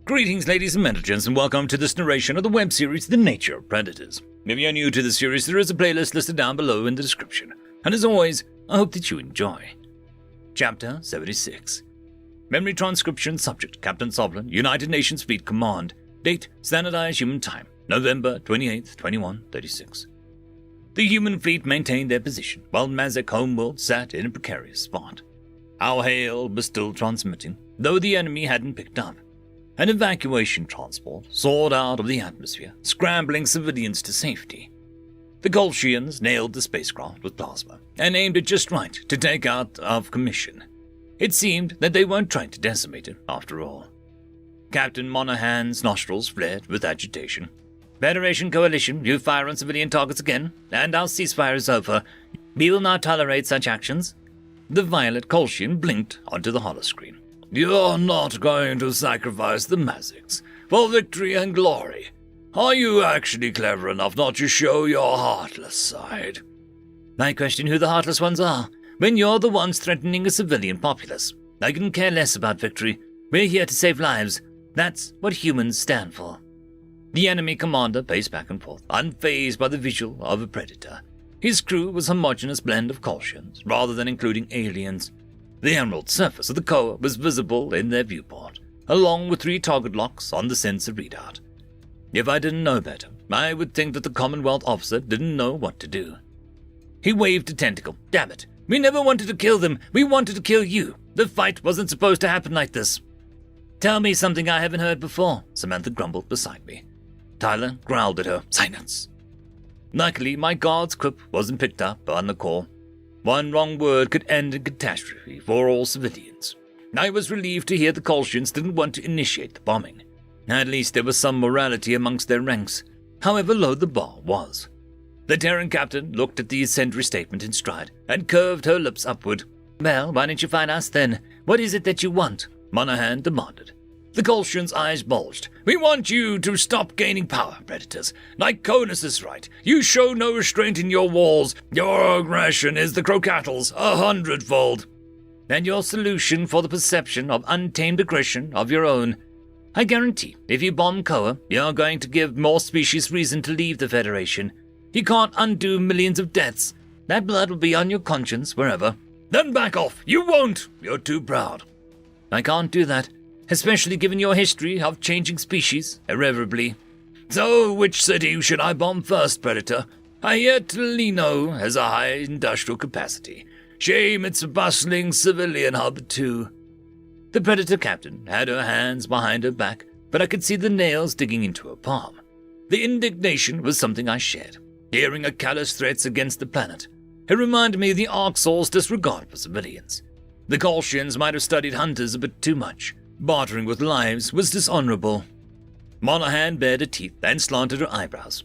Greetings, ladies and gentlemen, and welcome to this narration of the web series The Nature of Predators. If you're new to the series, there is a playlist listed down below in the description. And as always, I hope that you enjoy. Chapter 76. Memory transcription subject, Captain Sovereign, United Nations Fleet Command. Date, Standardized Human Time, November 28, 2136. The human fleet maintained their position, while Mazak Homeworld sat in a precarious spot. Our hail was still transmitting, though the enemy hadn't picked up. An evacuation transport soared out of the atmosphere, scrambling civilians to safety. The Kolshians nailed the spacecraft with plasma and aimed it just right to take out of commission. It seemed that they weren't trying to decimate it, after all. Captain Monahan's nostrils flared with agitation. Federation Coalition, you fire on civilian targets again, and our ceasefire is over. We will not tolerate such actions. The violet Kolshian blinked onto the holoscreen. You're not going to sacrifice the Maziks for victory and glory. Are you actually clever enough not to show your heartless side? I question who the heartless ones are, when you're the ones threatening a civilian populace. I couldn't care less about victory. We're here to save lives. That's what humans stand for. The enemy commander paced back and forth, unfazed by the visual of a predator. His crew was a homogeneous blend of Kolshians, rather than including aliens. The emerald surface of the Koa was visible in their viewport, along with 3 target locks on the sensor readout. If I didn't know better, I would think that the Commonwealth officer didn't know what to do. He waved a tentacle. Damn it. We never wanted to kill them. We wanted to kill you. The fight wasn't supposed to happen like this. Tell me something I haven't heard before, Samantha grumbled beside me. Tyler growled at her. Silence. Luckily, my guard's quip wasn't picked up on the call. One wrong word could end in catastrophe for all civilians. I was relieved to hear the Kolshians didn't want to initiate the bombing. At least there was some morality amongst their ranks, however low the bar was. The Terran captain looked at the incendiary statement in stride and curved her lips upward. Well, why don't you find us then? What is it that you want? Monahan demanded. The Kolshian's eyes bulged. We want you to stop gaining power, Predators. Like Conus is right. You show no restraint in your wars. Your aggression is the Crocattle's 100-fold. And your solution for the perception of untamed aggression of your own. I guarantee, if you bomb Koa, you're going to give more species reason to leave the Federation. You can't undo millions of deaths. That blood will be on your conscience wherever. Then back off. You won't. You're too proud. I can't do that. Especially given your history of changing species irreversibly. So, which city should I bomb first, Predator? I hear Tolino has a high industrial capacity. Shame it's a bustling civilian hub, too. The Predator captain had her hands behind her back, but I could see the nails digging into her palm. The indignation was something I shared, hearing her callous threats against the planet. It reminded me of the Arxal's disregard for civilians. The Kolshians might have studied hunters a bit too much. Bartering with lives was dishonorable. Monahan bared her teeth and slanted her eyebrows.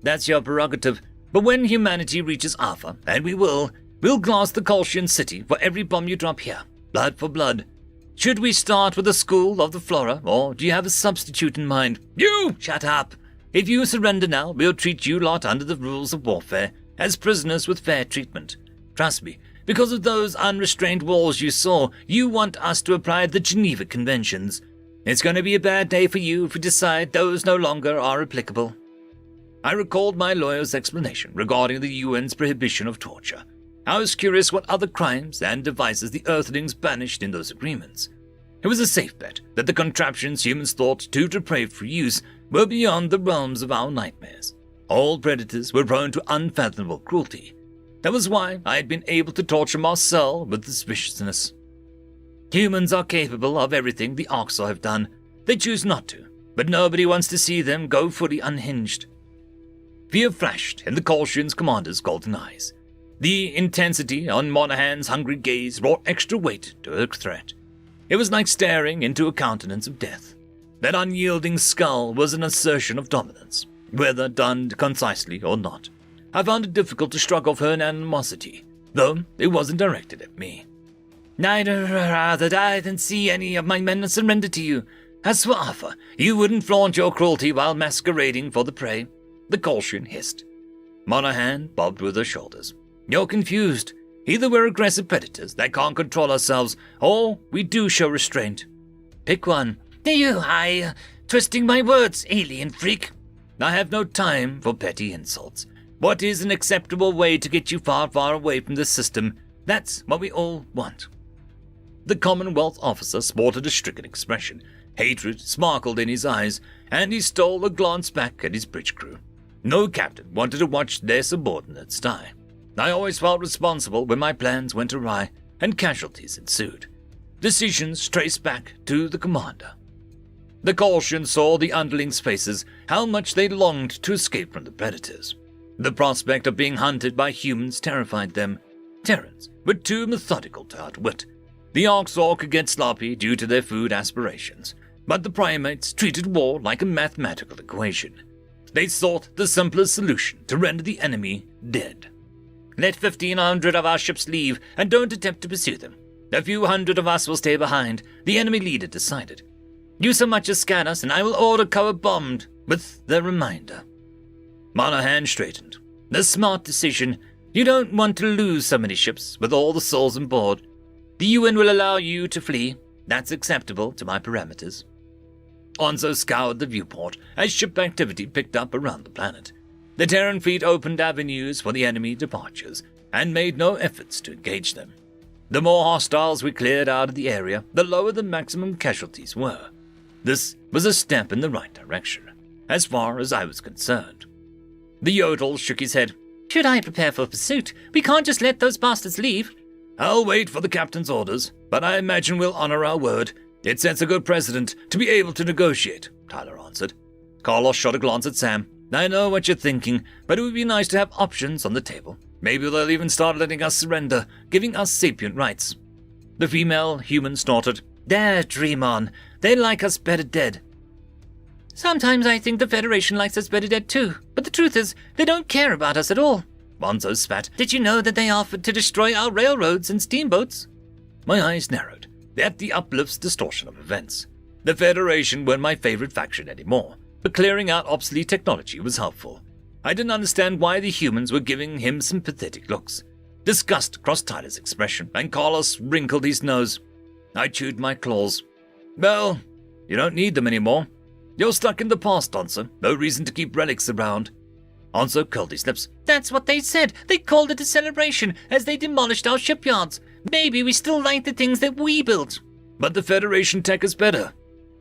That's your prerogative, but when humanity reaches Alpha, and we will, we'll glass the Kolshian city for every bomb you drop here. Blood for blood. Should we start with the School of the Flora, or do you have a substitute in mind? You! Shut up! If you surrender now, we'll treat you lot under the rules of warfare, as prisoners with fair treatment. Trust me. Because of those unrestrained wars you saw, you want us to apply the Geneva Conventions. It's going to be a bad day for you if we decide those no longer are applicable. I recalled my lawyer's explanation regarding the UN's prohibition of torture. I was curious what other crimes and devices the Earthlings banished in those agreements. It was a safe bet that the contraptions humans thought too depraved for use were beyond the realms of our nightmares. All predators were prone to unfathomable cruelty. That was why I had been able to torture Marcel with suspiciousness. Humans are capable of everything the Arxal have done. They choose not to, but nobody wants to see them go fully unhinged. Fear flashed in the Kolshian's commander's golden eyes. The intensity on Monahan's hungry gaze brought extra weight to her threat. It was like staring into a countenance of death. That unyielding skull was an assertion of dominance, whether done concisely or not. I found it difficult to shrug off her animosity, though it wasn't directed at me. I'd rather die than see any of my men surrender to you. As for Alpha, you wouldn't flaunt your cruelty while masquerading for the prey, the Kolshian hissed. Monahan bobbed with her shoulders. You're confused. Either we're aggressive predators that can't control ourselves, or we do show restraint. Pick one. Twisting my words, alien freak. I have no time for petty insults. What is an acceptable way to get you far, far away from the system? That's what we all want. The Commonwealth officer sported a stricken expression. Hatred sparkled in his eyes, and he stole a glance back at his bridge crew. No captain wanted to watch their subordinates die. I always felt responsible when my plans went awry and casualties ensued. Decisions traced back to the commander. The Colchians saw the underlings' faces, how much they longed to escape from the predators. The prospect of being hunted by humans terrified them. Terrans were too methodical to outwit. The Orcs could get sloppy due to their food aspirations, but the primates treated war like a mathematical equation. They sought the simplest solution to render the enemy dead. Let 1,500 of our ships leave and don't attempt to pursue them. A few hundred of us will stay behind, the enemy leader decided. You so much as scan us and I will order cover bombed, with the reminder. Monahan straightened. A smart decision. You don't want to lose so many ships with all the souls on board. The UN will allow you to flee. That's acceptable to my parameters. Onzo scoured the viewport as ship activity picked up around the planet. The Terran fleet opened avenues for the enemy departures and made no efforts to engage them. The more hostiles we cleared out of the area, the lower the maximum casualties were. This was a step in the right direction, as far as I was concerned. The Yodel shook his head. Should I prepare for pursuit? We can't just let those bastards leave. I'll wait for the captain's orders, but I imagine we'll honor our word. It sets a good precedent to be able to negotiate, Tyler answered. Carlos shot a glance at Sam. I know what you're thinking, but it would be nice to have options on the table. Maybe they'll even start letting us surrender, giving us sapient rights. The female human snorted. There, dream on. They like us better dead. Sometimes I think the Federation likes us better dead too, but the truth is, they don't care about us at all. Bonzo spat. Did you know that they offered to destroy our railroads and steamboats? My eyes narrowed at the uplift's distortion of events. The Federation weren't my favorite faction anymore, but clearing out obsolete technology was helpful. I didn't understand why the humans were giving him some pathetic looks. Disgust crossed Tyler's expression, and Carlos wrinkled his nose. I chewed my claws. Well, you don't need them anymore. You're stuck in the past, Onzo. No reason to keep relics around. Onzo curled his lips. That's what they said. They called it a celebration as they demolished our shipyards. Maybe we still like the things that we built. But the Federation tech is better.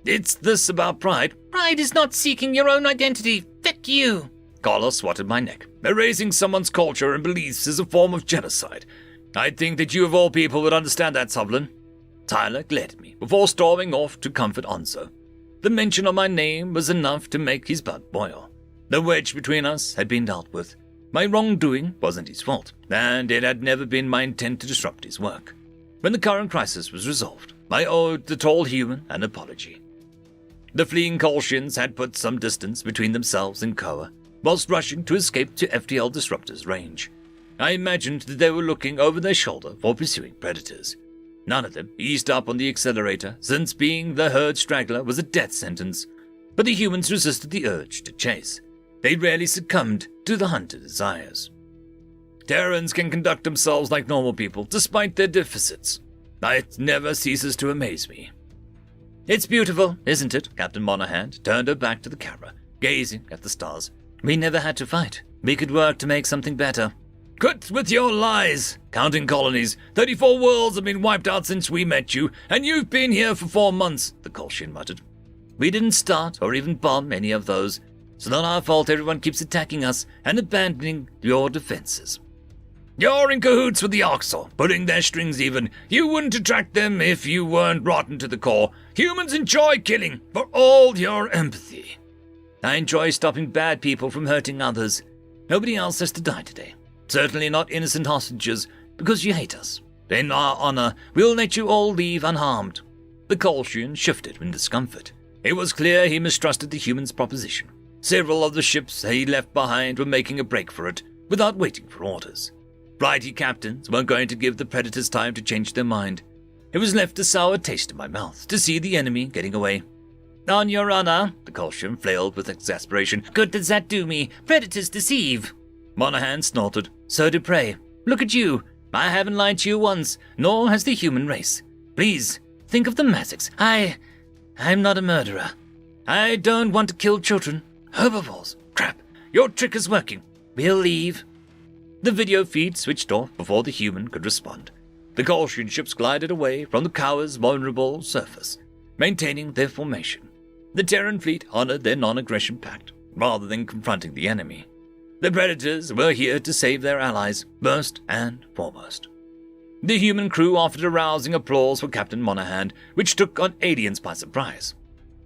It's this about pride. Pride is not seeking your own identity. Feck you. Carlos swatted my neck. Erasing someone's culture and beliefs is a form of genocide. I'd think that you of all people would understand that, Sovereign. Tyler glared at me before storming off to comfort Onzo. The mention of my name was enough to make his blood boil. The wedge between us had been dealt with. My wrongdoing wasn't his fault, and it had never been my intent to disrupt his work. When the current crisis was resolved, I owed the tall human an apology. The fleeing Colchians had put some distance between themselves and Koa, whilst rushing to escape to FTL Disruptor's range. I imagined that they were looking over their shoulder for pursuing predators. None of them eased up on the accelerator, since being the herd straggler was a death sentence, but the humans resisted the urge to chase. They rarely succumbed to the hunter desires. Terrans can conduct themselves like normal people, despite their deficits. It never ceases to amaze me. It's beautiful, isn't it? Captain Monahan turned her back to the camera, gazing at the stars. We never had to fight. We could work to make something better. Quit with your lies! Counting colonies. 34 worlds have been wiped out since we met you, and you've been here for 4 months, the Colchian muttered. We didn't start or even bomb any of those. It's not our fault everyone keeps attacking us and abandoning your defenses. You're in cahoots with the Orcs, putting their strings even. You wouldn't attract them if you weren't rotten to the core. Humans enjoy killing, for all your empathy. I enjoy stopping bad people from hurting others. Nobody else has to die today. Certainly not innocent hostages, because you hate us. In our honor, we'll let you all leave unharmed. The Colchian shifted in discomfort. It was clear he mistrusted the human's proposition. Several of the ships he left behind were making a break for it, without waiting for orders. Brighty captains weren't going to give the predators time to change their mind. It was left a sour taste in my mouth to see the enemy getting away. On your honor, the Colchian flailed with exasperation. Good does that do me? Predators deceive. Monahan snorted. So do prey. Look at you. I haven't lied to you once, nor has the human race. Please, think of the Mazzics. I'm not a murderer. I don't want to kill children. Herbivores. Crap. Your trick is working. We'll leave. The video feed switched off before the human could respond. The caution ships glided away from the Cower's vulnerable surface, maintaining their formation. The Terran fleet honored their non-aggression pact, rather than confronting the enemy. The Predators were here to save their allies, first and foremost. The human crew offered a rousing applause for Captain Monaghan, which took on aliens by surprise.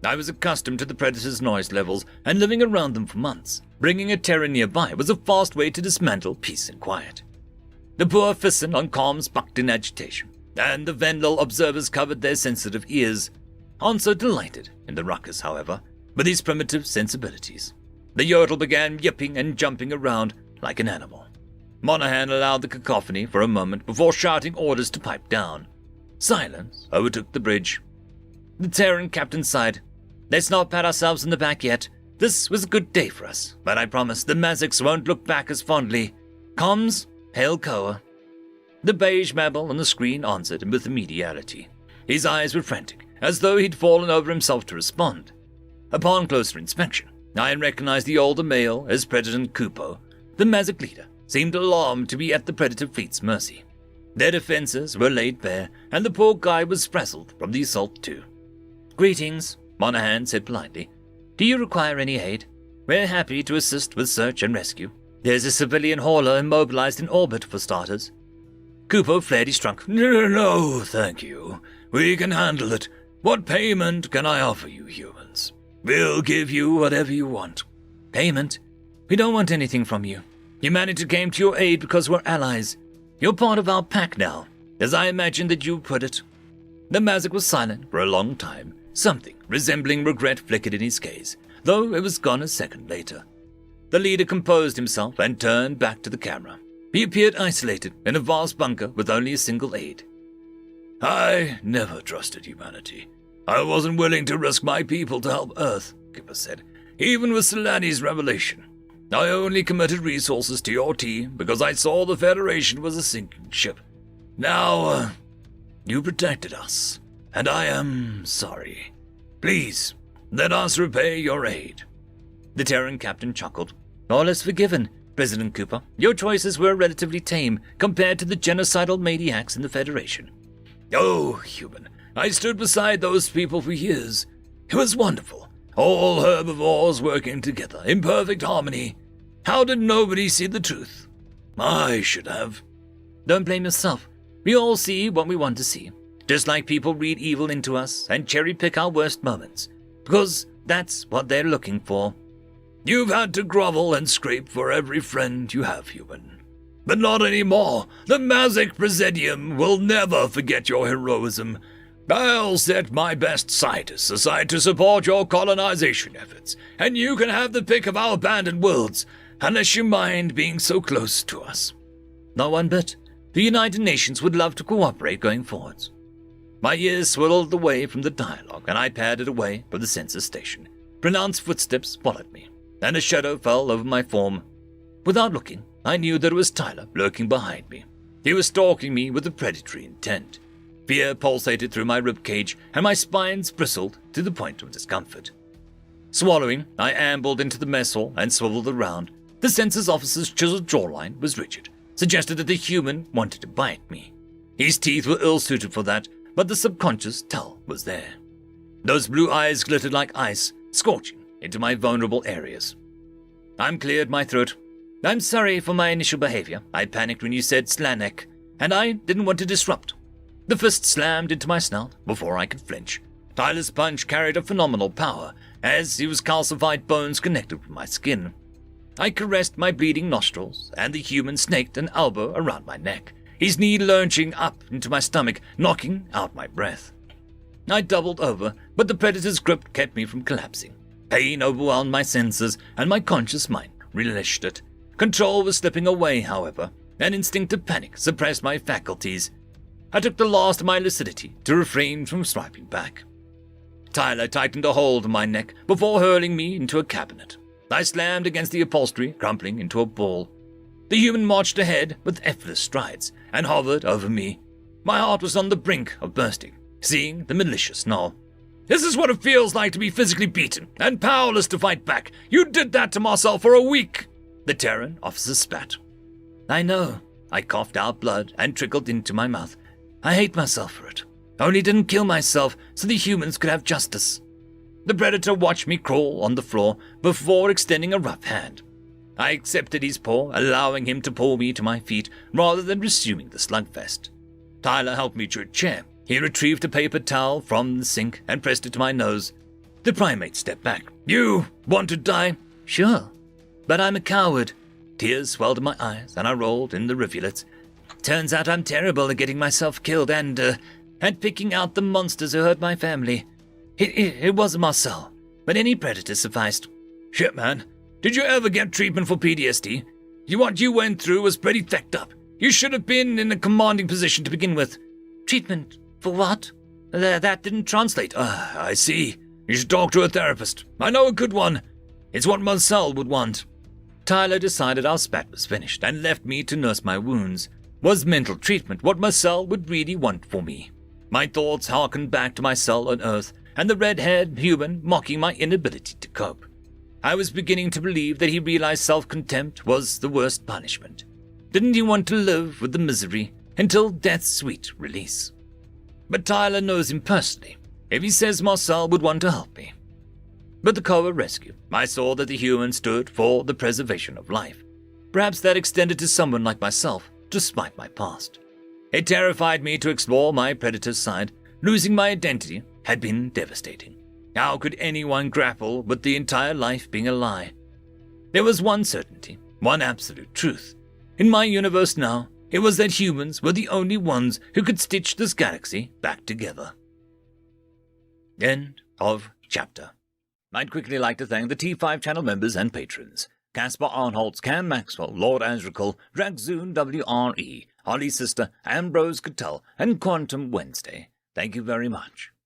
I was accustomed to the Predators' noise levels and living around them for months. Bringing a Terran nearby was a fast way to dismantle peace and quiet. The poor Fisson on comms bucked in agitation, and the Vendel observers covered their sensitive ears. Hanso delighted in the ruckus, however, with his primitive sensibilities. The Yodel began yipping and jumping around like an animal. Monaghan allowed the cacophony for a moment before shouting orders to pipe down. Silence overtook the bridge. The Terran captain sighed. Let's not pat ourselves on the back yet. This was a good day for us, but I promise the Mazics won't look back as fondly. Comms, hail Koa. The beige mabble on the screen answered him with immediality. His eyes were frantic, as though he'd fallen over himself to respond. Upon closer inspection, I recognized the older male as President Kupo. The Mazic leader seemed alarmed to be at the Predator fleet's mercy. Their defenses were laid bare, and the poor guy was frazzled from the assault too. Greetings, Monaghan said politely. Do you require any aid? We're happy to assist with search and rescue. There's a civilian hauler immobilized in orbit, for starters. Kupo flared his trunk. No, thank you. We can handle it. What payment can I offer you, humans? We'll give you whatever you want. Payment? We don't want anything from you. Humanity came to your aid because we're allies. You're part of our pack now, as I imagined that you put it. The Mazic was silent for a long time. Something resembling regret flickered in his gaze, though it was gone a second later. The leader composed himself and turned back to the camera. He appeared isolated in a vast bunker with only a single aide. I never trusted humanity. I wasn't willing to risk my people to help Earth, Kipper said, even with Solani's revelation. I only committed resources to your team because I saw the Federation was a sinking ship. Now, you protected us, and I am sorry. Please, let us repay your aid. The Terran captain chuckled. All is forgiven, President Cooper. Your choices were relatively tame compared to the genocidal maniacs in the Federation. Oh, human, I stood beside those people for years. It was wonderful. All herbivores working together in perfect harmony. How did nobody see the truth? I should have. Don't blame yourself. We all see what we want to see. Just like people read evil into us and cherry-pick our worst moments. Because that's what they're looking for. You've had to grovel and scrape for every friend you have, human. But not anymore. The Mazic Presidium will never forget your heroism. I'll set my best scientists aside to support your colonization efforts, and you can have the pick of our abandoned worlds, unless you mind being so close to us. Not one bit. The United Nations would love to cooperate going forwards. My ears swirled away from the dialogue, and I padded away from the census station. Pronounced footsteps followed me, and a shadow fell over my form. Without looking, I knew that it was Tyler lurking behind me. He was stalking me with a predatory intent. Fear pulsated through my ribcage, and my spines bristled to the point of discomfort. Swallowing, I ambled into the mess hall and swiveled around. The census officer's chiseled jawline was rigid, suggested that the human wanted to bite me. His teeth were ill-suited for that, but the subconscious tell was there. Those blue eyes glittered like ice, scorching into my vulnerable areas. I cleared my throat. I'm sorry for my initial behavior. I panicked when you said Slanek, and I didn't want to disrupt. The fist slammed into my snout before I could flinch. Tyler's punch carried a phenomenal power, as his calcified bones connected with my skin. I caressed my bleeding nostrils, and the human snaked an elbow around my neck, his knee lurching up into my stomach, knocking out my breath. I doubled over, but the predator's grip kept me from collapsing. Pain overwhelmed my senses, and my conscious mind relished it. Control was slipping away, however, and instinctive panic suppressed my faculties. I took the last of my lucidity to refrain from striking back. Tyler tightened a hold on my neck before hurling me into a cabinet. I slammed against the upholstery, crumpling into a ball. The human marched ahead with effortless strides and hovered over me. My heart was on the brink of bursting, seeing the malicious snarl. This is what it feels like to be physically beaten and powerless to fight back. You did that to Marcel for a week. The Terran officer spat. I know. I coughed out blood and trickled into my mouth. I hate myself for it. Only didn't kill myself so the humans could have justice. The Predator watched me crawl on the floor before extending a rough hand. I accepted his paw, allowing him to pull me to my feet rather than resuming the slugfest. Tyler helped me to a chair. He retrieved a paper towel from the sink and pressed it to my nose. The primate stepped back. You want to die? Sure. But I'm a coward. Tears swelled in my eyes and I rolled in the rivulets. Turns out I'm terrible at getting myself killed and picking out the monsters who hurt my family. It wasn't Marcel, but any predator sufficed. Shit, man. Did you ever get treatment for PTSD? What you went through was pretty fucked up. You should have been in a commanding position to begin with. Treatment? For what? That didn't translate. I see. You should talk to a therapist. I know a good one. It's what Marcel would want. Tyler decided our spat was finished and left me to nurse my wounds. Was mental treatment what Marcel would really want for me? My thoughts harkened back to my cell on Earth and the red-haired human mocking my inability to cope. I was beginning to believe that he realized self-contempt was the worst punishment. Didn't he want to live with the misery until death's sweet release? But Tyler knows him personally, if he says Marcel would want to help me. But the Koa rescue, I saw that the human stood for the preservation of life. Perhaps that extended to someone like myself, despite my past. It terrified me to explore my predator's side. Losing my identity had been devastating. How could anyone grapple with the entire life being a lie? There was one certainty, one absolute truth. In my universe now, it was that humans were the only ones who could stitch this galaxy back together. End of chapter. I'd quickly like to thank the T5 channel members and patrons. Casper Arnholtz, Cam Maxwell, Lord Azrakal, Dragzoon W.R.E, Holly Sister, Ambrose Cattell, and Quantum Wednesday. Thank you very much.